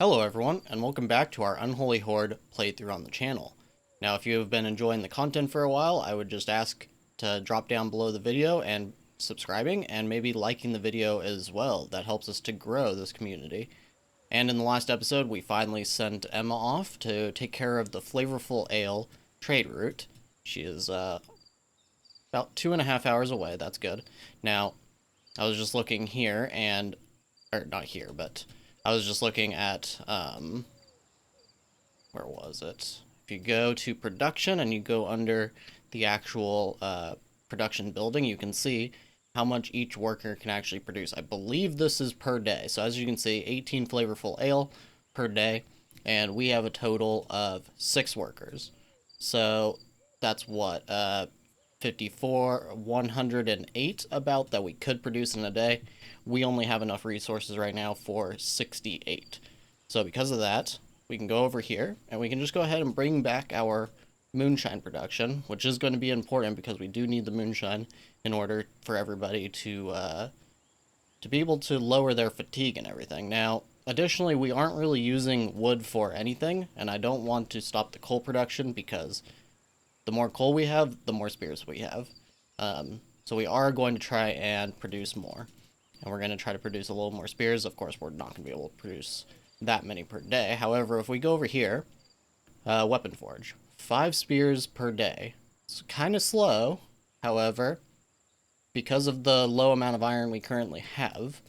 Hello everyone, and welcome back to our Unholy Horde playthrough on the channel. Now, if you have been enjoying the content for a while, I would just ask to drop down below the video and subscribing, and maybe liking the video as well. That helps us to grow this community. And in the last episode, we finally sent Emma off to take care of the Flavorful Ale trade route. She is about 2.5 hours away, that's good. Now, I was just looking here and, or not here, but I was just looking at, where was it? If you go to production and you go under the actual production building, you can see how much each worker can actually produce. I believe this is per day. So as you can see, 18 flavorful ale per day, and we have a total of 6 workers. So that's what, 54, 108 about that we could produce in a day. We only have enough resources right now for 68. So because of that, we can go over here and we can just go ahead and bring back our moonshine production, which is going to be important because we do need the moonshine in order for everybody to be able to lower their fatigue and everything. Now, additionally, we aren't really using wood for anything, and I don't want to stop the coal production because the more coal we have, the more spears we have. So we are going to try and produce more. And we're going to try to produce a little more spears. Of course, we're not going to be able to produce that many per day. However, if we go over here, weapon forge, 5 spears per day. It's kind of slow. However, because of the low amount of iron we currently have,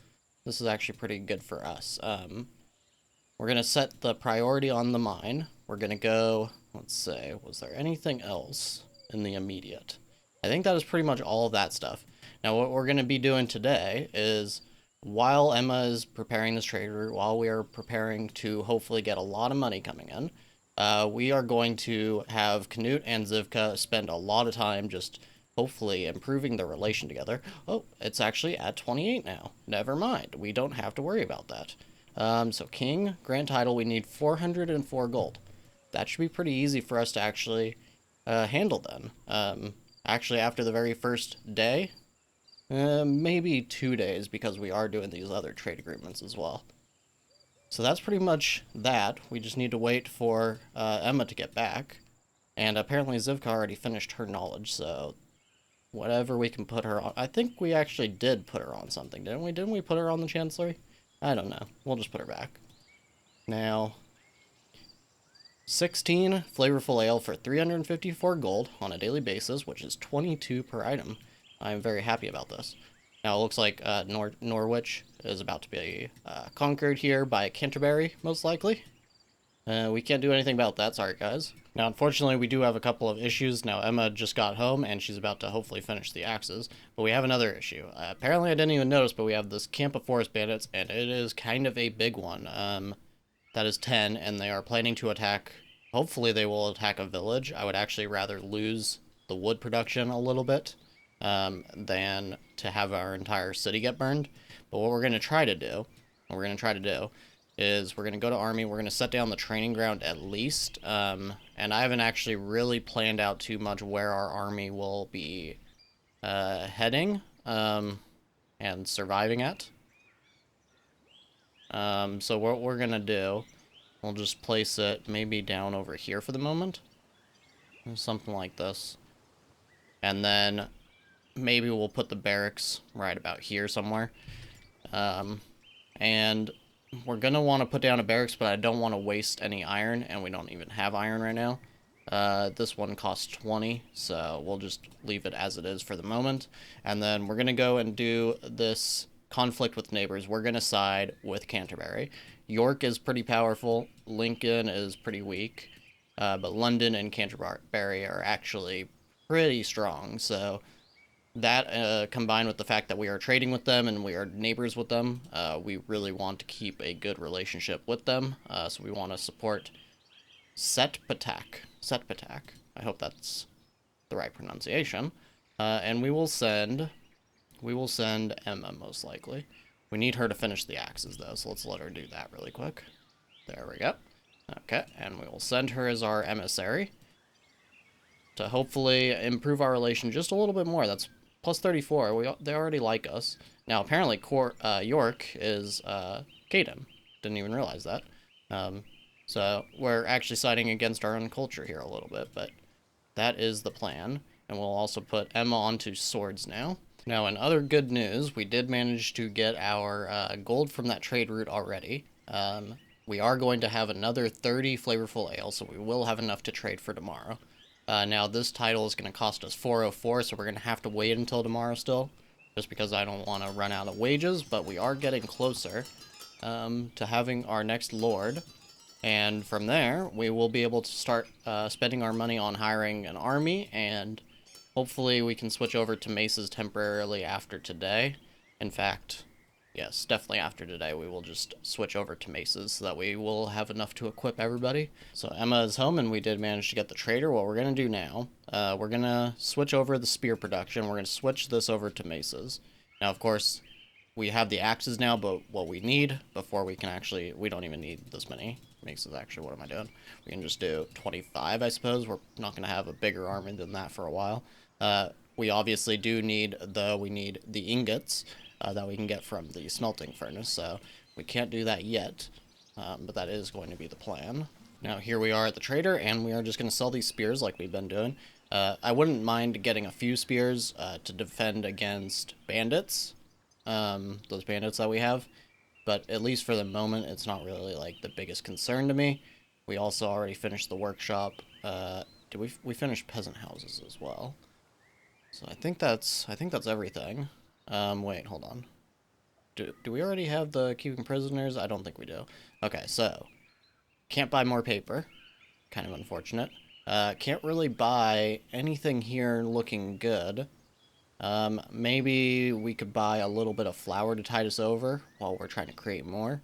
this is actually pretty good for us. We're going to set the priority on the mine. We're going to go, let's say, was there anything else in the immediate? I think that is pretty much all of that stuff. Now, what we're going to be doing today is, while Emma is preparing this trade route, while we are preparing to hopefully get a lot of money coming in, we are going to have Knut and Zivka spend a lot of time just hopefully improving their relation together. Oh, it's actually at 28 now. Never mind. We don't have to worry about that. So King, Grand Title, we need 404 gold. That should be pretty easy for us to actually handle then. Actually, after the very first day, maybe 2 days, because we are doing these other trade agreements as well. So that's pretty much that. We just need to wait for Emma to get back. And apparently Zivka already finished her knowledge, so whatever we can put her on. I think we actually did put her on something, didn't we? Didn't we put her on the Chancellery? I don't know. We'll just put her back. Now, 16 flavorful ale for 354 gold on a daily basis, which is 22 per item. I'm very happy about this. Now, it looks like Norwich is about to be conquered here by Canterbury, most likely. We can't do anything about that, sorry guys. Now, unfortunately, we do have a couple of issues. Now, Emma just got home, and she's about to hopefully finish the axes. But we have another issue. Apparently, I didn't even notice, but we have this camp of forest bandits, and it is kind of a big one. That is 10, and they are planning to attack. Hopefully, they will attack a village. I would actually rather lose the wood production a little bit than to have our entire city get burned. But what we're going to try to do, is we're going to go to army, we're going to set down the training ground at least, and I haven't actually really planned out too much where our army will be heading and surviving at. So what we're going to do, we'll just place it maybe down over here for the moment, something like this, and then maybe we'll put the barracks right about here somewhere, and we're going to want to put down a barracks, but I don't want to waste any iron, and we don't even have iron right now. This one costs 20, so we'll just leave it as it is for the moment. And then we're going to go and do this conflict with neighbors. We're going to side with Canterbury. York is pretty powerful. Lincoln is pretty weak. But London and Canterbury are actually pretty strong, so that, combined with the fact that we are trading with them and we are neighbors with them, we really want to keep a good relationship with them. So we want to support Setpatak. I hope that's the right pronunciation. And we will send Emma, most likely. We need her to finish the axes, though, so let's let her do that really quick. There we go. Okay, and we will send her as our emissary to hopefully improve our relation just a little bit more. That's plus 34. They already like us. Now, apparently, York is Caden. Didn't even realize that. So we're actually siding against our own culture here a little bit, but that is the plan. And we'll also put Emma onto swords now. Now, in other good news, we did manage to get our gold from that trade route already. We are going to have another 30 flavorful ale, so we will have enough to trade for tomorrow. Now, this title is going to cost us 404, so we're going to have to wait until tomorrow still, just because I don't want to run out of wages, but we are getting closer to having our next lord. And from there, we will be able to start spending our money on hiring an army, and hopefully we can switch over to maces temporarily after today. In fact, yes, definitely after today, we will just switch over to maces so that we will have enough to equip everybody. So Emma is home, and we did manage to get the trader. What we're going to do now, we're going to switch over the spear production. We're going to switch this over to maces. Now, of course, we have the axes now, but what we need before we can actually, we don't even need this many maces, actually. What am I doing? We can just do 25, I suppose. We're not going to have a bigger army than that for a while. We obviously do need, though, we need the ingots that we can get from the smelting furnace, so we can't do that yet, but that is going to be the plan. Now, here we are at the trader, and we are just going to sell these spears like we've been doing. I wouldn't mind getting a few spears to defend against bandits, those bandits that we have, but at least for the moment, it's not really, like, the biggest concern to me. We also already finished the workshop. Did we finished peasant houses as well? So I think that's everything. Wait, hold on. Do we already have the keeping prisoners? I don't think we do. Okay, so can't buy more paper. Kind of unfortunate. Can't really buy anything here looking good. Maybe we could buy a little bit of flour to tide us over while we're trying to create more.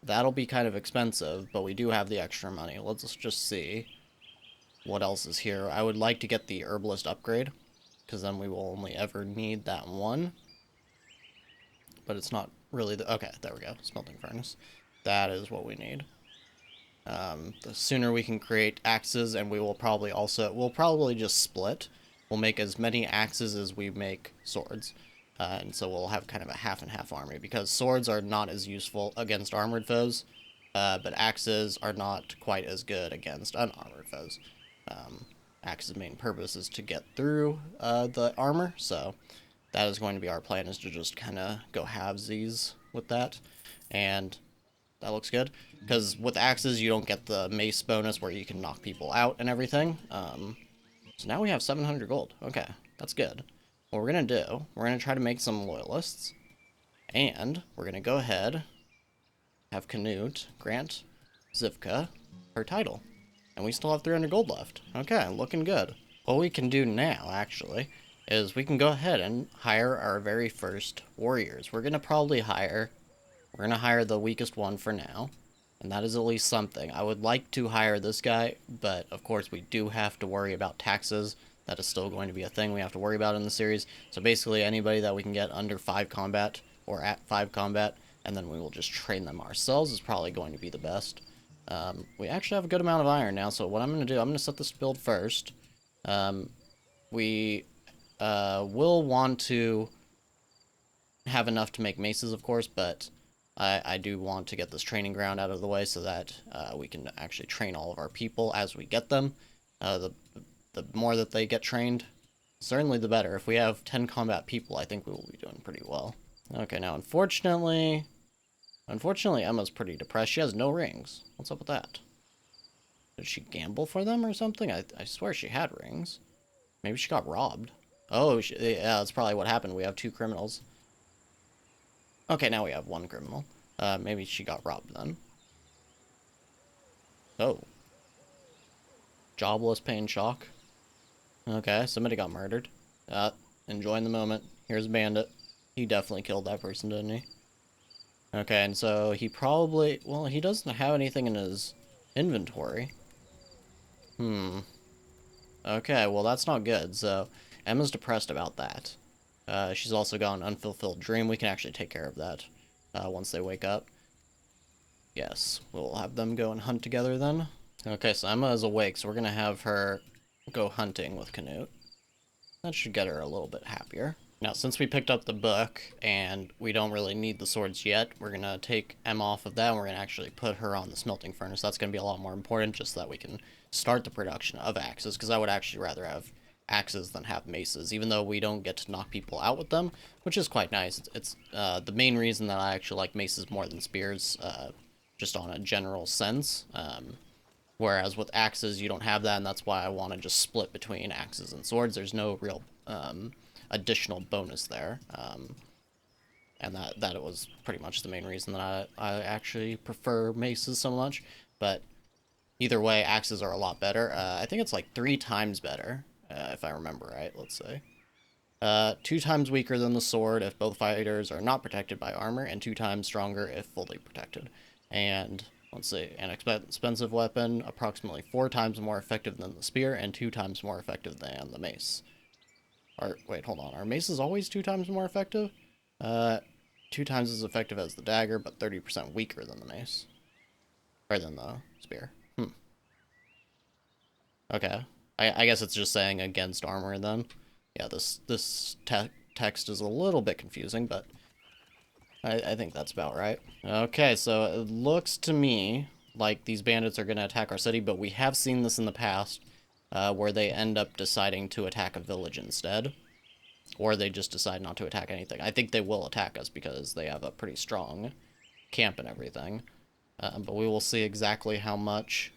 That'll be kind of expensive, but we do have the extra money. Let's just see what else is here. I would like to get the herbalist upgrade, because then we will only ever need that one. But it's not really the... Okay, there we go. Smelting furnace. That is what we need. The sooner we can create axes, and we will probably also... We'll probably just split. We'll make as many axes as we make swords. And so we'll have kind of a half and half army, because swords are not as useful against armored foes, but axes are not quite as good against unarmored foes. Axe's main purpose is to get through the armor, so that is going to be our plan, is to just kind of go halvesies with that, and that looks good, because with axes you don't get the mace bonus where you can knock people out and everything. So now we have 700 gold. Okay, that's good. What we're going to do, we're going to try to make some loyalists, and we're going to go ahead, have Canute grant Zivka her title. And we still have 300 gold left. Okay, looking good. What we can do now, actually, is we can go ahead and hire our very first warriors. We're going to hire the weakest one for now, and that is at least something. I would like to hire this guy, but of course we do have to worry about taxes. That is still going to be a thing we have to worry about in the series. So basically anybody that we can get under 5 combat, or at 5 combat, and then we will just train them ourselves, is probably going to be the best. We actually have a good amount of iron now, so what I'm going to do, I'm going to set this build first. We will want to have enough to make maces, of course, but I do want to get this training ground out of the way so that we can actually train all of our people as we get them. The more that they get trained, certainly the better. If we have 10 combat people, I think we will be doing pretty well. Okay, now unfortunately, Emma's pretty depressed. She has no rings. What's up with that? Did she gamble for them or something? I swear she had rings. Maybe she got robbed. Oh, yeah, that's probably what happened. We have 2 criminals. Okay, now we have 1 criminal. Maybe she got robbed then. Oh. Jobless pain shock. Okay, somebody got murdered. Enjoying the moment. Here's Bandit. He definitely killed that person, didn't he? Okay, and so he probably... Well, he doesn't have anything in his inventory. Okay, well, that's not good. So, Emma's depressed about that. She's also got an unfulfilled dream. We can actually take care of that once they wake up. Yes, we'll have them go and hunt together then. Okay, so Emma is awake, so we're going to have her go hunting with Canute. That should get her a little bit happier. Now, since we picked up the book and we don't really need the swords yet, we're going to take Emma off of that and we're going to actually put her on the smelting furnace. That's going to be a lot more important just so that we can start the production of axes, because I would actually rather have axes than have maces, even though we don't get to knock people out with them, which is quite nice. It's the main reason that I actually like maces more than spears, just on a general sense. Whereas with axes, you don't have that, and that's why I want to just split between axes and swords. There's no real additional bonus there, and that was pretty much the main reason that I actually prefer maces so much. But either way, axes are a lot better. I think it's like 3 times better, if I remember right. Let's say 2 times weaker than the sword if both fighters are not protected by armor, and 2 times stronger if fully protected. And let's see, an expensive weapon, approximately 4 times more effective than the spear, and 2 times more effective than the mace. Or, wait, hold on. Are maces always 2 times more effective? 2 times as effective as the dagger, but 30% weaker than the mace. Or than the spear. Okay. I guess it's just saying against armor then. Yeah, this text is a little bit confusing, but I think that's about right. Okay, so it looks to me like these bandits are going to attack our city, but we have seen this in the past, where they end up deciding to attack a village instead. Or they just decide not to attack anything. I think they will attack us because they have a pretty strong camp and everything. But we will see exactly how much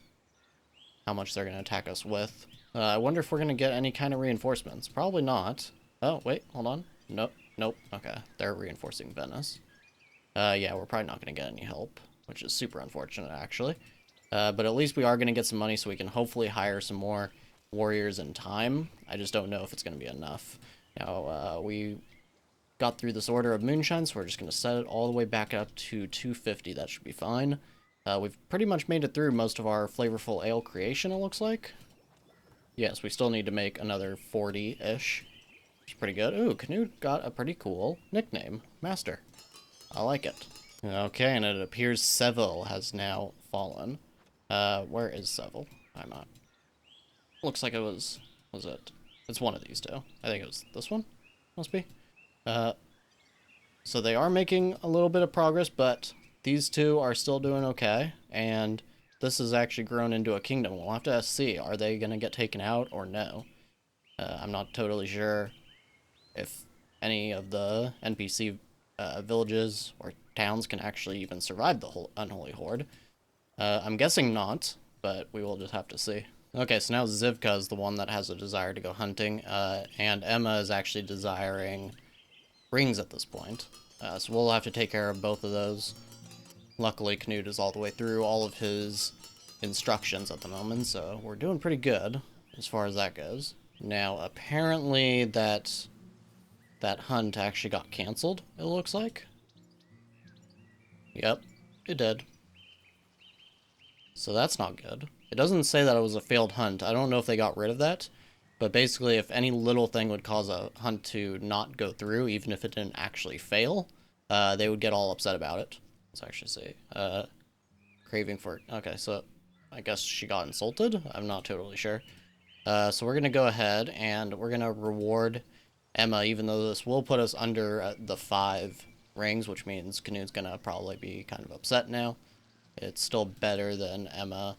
they're going to attack us with. I wonder if we're going to get any kind of reinforcements. Probably not. Oh, wait, hold on. Nope. Okay, they're reinforcing Venice. Yeah, we're probably not going to get any help, which is super unfortunate, actually. But at least we are going to get some money so we can hopefully hire some more warriors in time. I just don't know if it's going to be enough. Now, we got through this order of moonshine, so we're just going to set it all the way back up to 250. That should be fine. We've pretty much made it through most of our flavorful ale creation, it looks like. Yes, we still need to make another 40-ish. Which is pretty good. Ooh, Canute got a pretty cool nickname. Master. I like it. Okay, and it appears Seville has now fallen. Where is Seville? I'm not. Looks like it was it? It's one of these two. I think it was this one. Must be. So they are making a little bit of progress, but these two are still doing okay, and this has actually grown into a kingdom. We'll have to see, are they going to get taken out or no? I'm not totally sure if any of the NPC villages or towns can actually even survive the whole Unholy Horde. I'm guessing not, but we will just have to see. Okay, so now Zivka is the one that has a desire to go hunting, and Emma is actually desiring rings at this point. So we'll have to take care of both of those. Luckily, Canute is all the way through all of his instructions at the moment, so we're doing pretty good as far as that goes. Now, apparently that hunt actually got canceled, it looks like. Yep, it did. So that's not good. It doesn't say that it was a failed hunt. I don't know if they got rid of that, but basically if any little thing would cause a hunt to not go through, even if it didn't actually fail, they would get all upset about it. Let's actually see. Craving for... Okay, so I guess she got insulted? I'm not totally sure. So we're going to go ahead and we're going to reward Emma, even though this will put us under the 5 rings, which means Canute's going to probably be kind of upset now. It's still better than Emma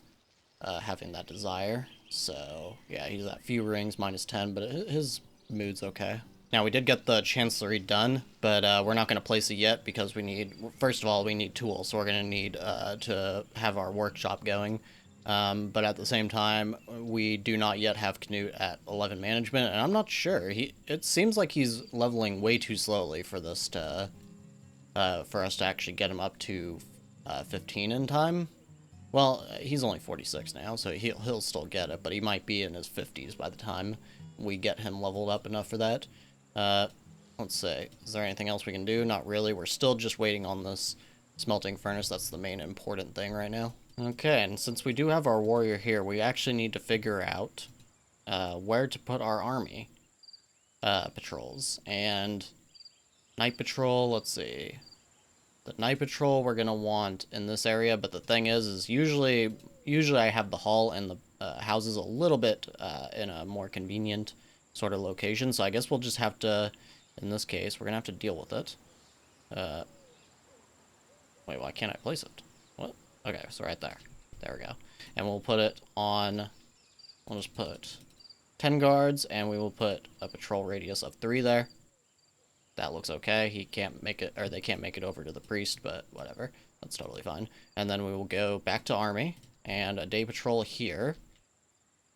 having that desire. So, yeah, he's at few rings, -10, but his mood's okay. Now, we did get the Chancellery done, but we're not going to place it yet because we need, first of all, we need tools. So we're going to need to have our workshop going. But at the same time, we do not yet have Canute at 11 management, and I'm not sure. It seems like he's leveling way too slowly for this to, for us to actually get him up to 15 in time. Well, he's only 46 now, so he'll still get it, but he might be in his 50s by the time we get him leveled up enough for that. Let's see. Is there anything else we can do? Not really. We're still just waiting on this smelting furnace. That's the main important thing right now. Okay, and since we do have our warrior here, we actually need to figure out where to put our army patrols. And night patrol, let's see. The night patrol we're going to want in this area, but the thing is usually I have the hall and the houses a little bit in a more convenient sort of location, so I guess we'll just have to in this case, we're gonna have to deal with it. Wait, why can't I place it? What? Okay, so right there. There we go. And we'll put it on, we'll just put 10 guards, and we will put a patrol radius of 3 there. That looks okay. He can't make it, or they can't make it over to the priest, but whatever. That's totally fine. And then we will go back to army, and a day patrol here.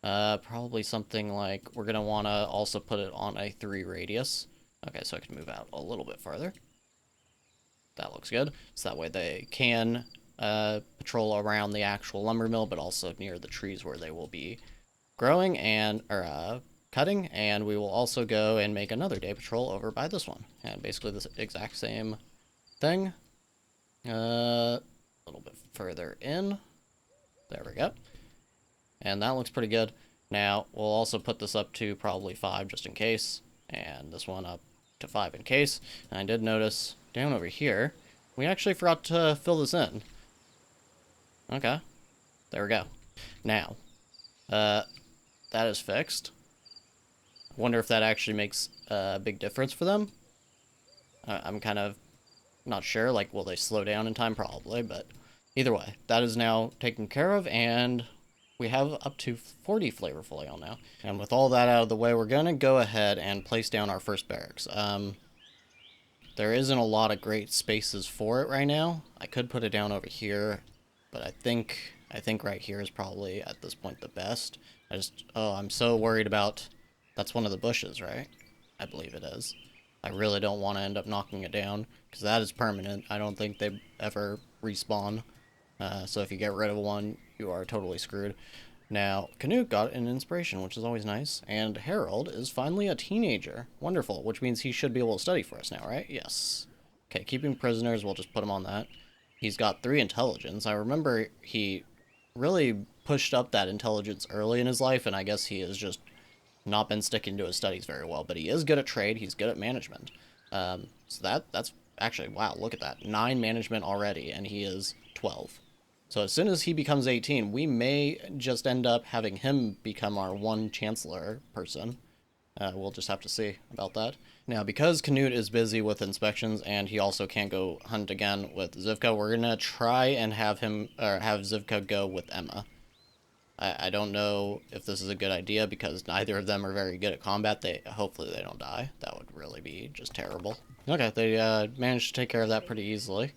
Probably something like, we're gonna want to also put it on a 3 radius. Okay, so I can move out a little bit farther. That looks good. So that way they can patrol around the actual lumber mill, but also near the trees where they will be growing and, or cutting. And we will also go and make another day patrol over by this one. And basically this exact same thing. A little bit further in. There we go. And that looks pretty good. Now, we'll also put this up to probably 5 just in case. And this one up to 5 in case. And I did notice down over here, we actually forgot to fill this in. Okay. There we go. Now, that is fixed. I wonder if that actually makes a big difference for them. I'm kind of not sure. Like, will they slow down in time? Probably, but either way, that is now taken care of, and we have up to 40 flavorful ale now. And with all that out of the way, we're going to go ahead and place down our first barracks. There isn't a lot of great spaces for it right now. I could put it down over here, but I think right here is probably at this point the best. I'm so worried about, that's one of the bushes, right? I believe it is. I really don't want to end up knocking it down, because that is permanent. I don't think they ever respawn. So if you get rid of one, you are totally screwed. Now, Canute got an inspiration, which is always nice, and Harold is finally a teenager. Wonderful, which means he should be able to study for us now, right? Yes. Okay, keeping prisoners, we'll just put him on that. He's got 3 intelligence. I remember he really pushed up that intelligence early in his life, and I guess he has just not been sticking to his studies very well, but he is good at trade, he's good at management. So that's actually, wow, look at that. 9 management already, and he is 12. So as soon as he becomes 18, we may just end up having him become our 1 chancellor person. We'll just have to see about that. Now, because Canute is busy with inspections and he also can't go hunt again with Zivka, we're gonna try and have Zivka go with Emma. I don't know if this is a good idea because neither of them are very good at combat. Hopefully they don't die. That would really be just terrible. Okay, they managed to take care of that pretty easily.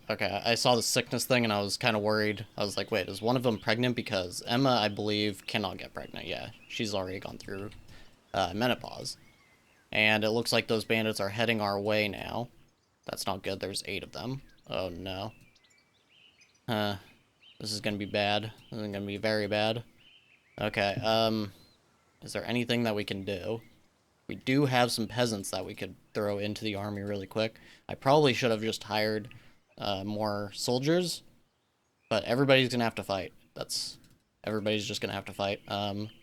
Okay, I saw the sickness thing and I was kind of worried. I was like, wait, is one of them pregnant? Because Emma, I believe, cannot get pregnant. Yeah, she's already gone through menopause. And it looks like those bandits are heading our way now. That's not good. There's 8 of them. Oh, no. This is gonna be bad. This is gonna be very bad. Okay, is there anything that we can do? We do have some peasants that we could throw into the army really quick. I probably should have just hired more soldiers, but everybody's gonna have to fight. Everybody's just gonna have to fight.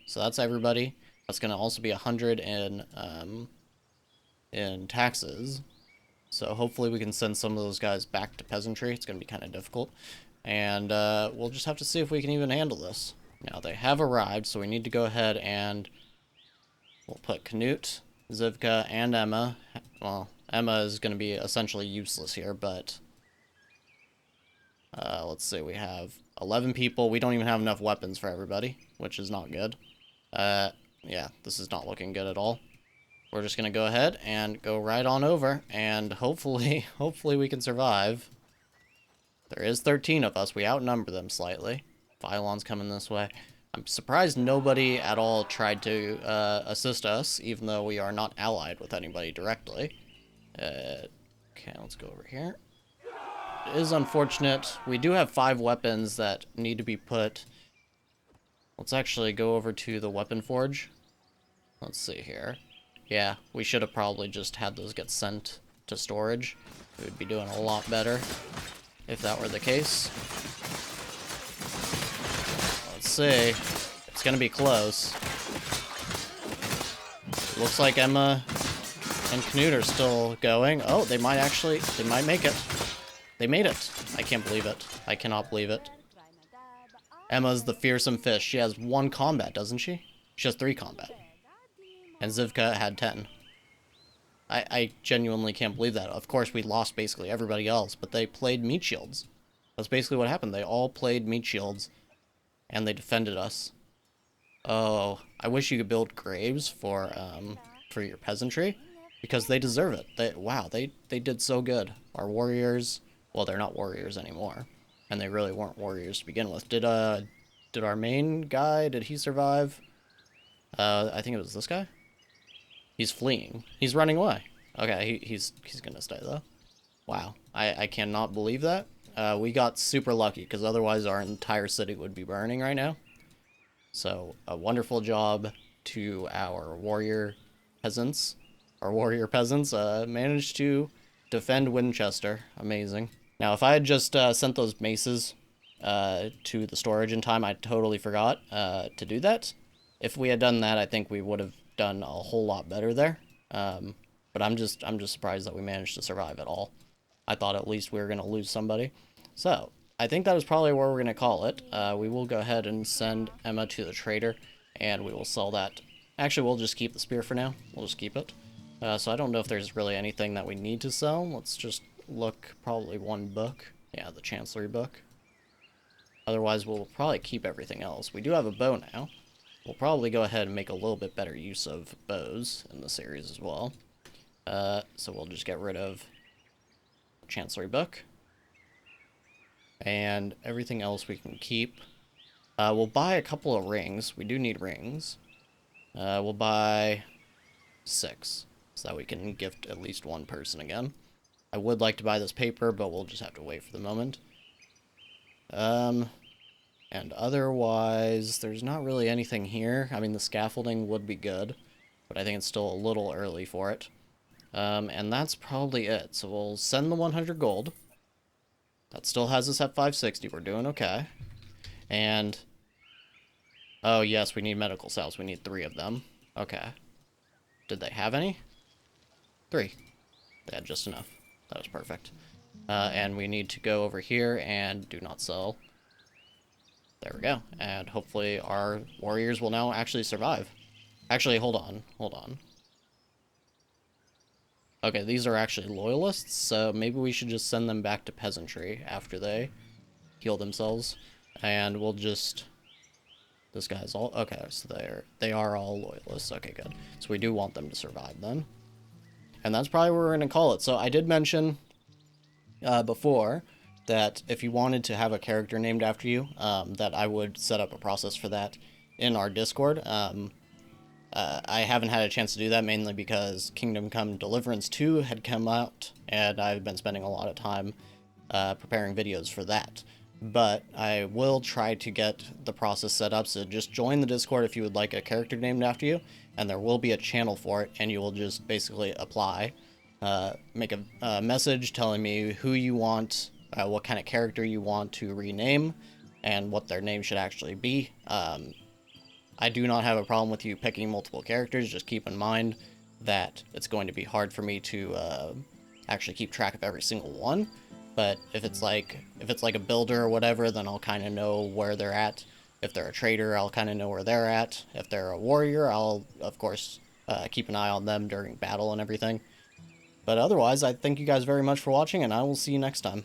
So that's everybody. That's gonna also be 100 in taxes. So hopefully we can send some of those guys back to peasantry. It's gonna be kind of difficult, and we'll just have to see if we can even handle this. Now they have arrived, so we need to go ahead and we'll put Canute, Zivka, and Emma. Well, Emma is going to be essentially useless here, but let's see, we have 11 people. We don't even have enough weapons for everybody, which is not good. Yeah, this is not looking good at all. We're just going to go ahead and go right on over, and hopefully we can survive. There is 13 of us. We outnumber them slightly. Phylon's coming this way. I'm surprised nobody at all tried to assist us, even though we are not allied with anybody directly. Okay, let's go over here. It is unfortunate. We do have 5 weapons that need to be put. Let's actually go over to the weapon forge. Let's see here. Yeah, we should have probably just had those get sent to storage. We would be doing a lot better if that were the case. Let's see. It's gonna be close. Looks like Emma and Canute are still going. Oh, they might make it. They made it. I can't believe it. I cannot believe it. Emma's the fearsome fish. She has 1 combat, doesn't she? She has 3 combat. And Zivka had 10. I genuinely can't believe that. Of course, we lost basically everybody else, but they played meat shields. That's basically what happened. They all played meat shields, and they defended us. Oh, I wish you could build graves for your peasantry, because they deserve it. Wow, they did so good. Our warriors, well, they're not warriors anymore, and they really weren't warriors to begin with. Did our main guy, did he survive? I think it was this guy. He's fleeing. He's running away. Okay, he's gonna stay though. Wow, I cannot believe that. We got super lucky because otherwise our entire city would be burning right now. So a wonderful job to our warrior peasants. Our warrior peasants managed to defend Winchester. Amazing. Now, if I had just sent those maces to the storage in time, I totally forgot to do that. If we had done that, I think we would have done a whole lot better there. But I'm just surprised that we managed to survive at all. I thought at least we were gonna lose somebody. So I think that is probably where we're gonna call it. We will go ahead and send Emma to the trader, and we will sell that. Actually, we'll just keep the spear for now. We'll just keep it. So I don't know if there's really anything that we need to sell. Let's just look. Probably one book. Yeah, the Chancellery book. Otherwise, we'll probably keep everything else. We do have a bow now. We'll probably go ahead and make a little bit better use of bows in the series as well. So we'll just get rid of Chancellery book. And everything else we can keep. We'll buy a couple of rings. We do need rings. We'll buy 6, so that we can gift at least one person again. I would like to buy this paper, but we'll just have to wait for the moment. And otherwise, there's not really anything here. I mean, the scaffolding would be good, but I think it's still a little early for it. And that's probably it. So we'll send the 100 gold. That still has us at 560. We're doing okay. And oh yes, we need medical cells. We need 3 of them. Okay. Did they have any? 3. They had just enough. That was perfect. And we need to go over here and do not sell. There we go. And hopefully our warriors will now actually survive. Actually, hold on. Hold on. Okay, these are actually loyalists, so maybe we should just send them back to peasantry after they heal themselves. And we'll just... This guy's all... Okay, so they are all loyalists. Okay, good. So we do want them to survive then. And that's probably what we're going to call it. So I did mention before that if you wanted to have a character named after you, that I would set up a process for that in our Discord. I haven't had a chance to do that, mainly because Kingdom Come Deliverance 2 had come out, and I've been spending a lot of time preparing videos for that. But I will try to get the process set up, so just join the Discord if you would like a character named after you, and there will be a channel for it, and you will just basically apply. Make a message telling me who you want, what kind of character you want to rename, and what their name should actually be. I do not have a problem with you picking multiple characters, just keep in mind that it's going to be hard for me to actually keep track of every single one. But if it's like a builder or whatever, then I'll kind of know where they're at. If they're a trader, I'll kind of know where they're at. If they're a warrior, I'll, of course, keep an eye on them during battle and everything. But otherwise, I thank you guys very much for watching, and I will see you next time.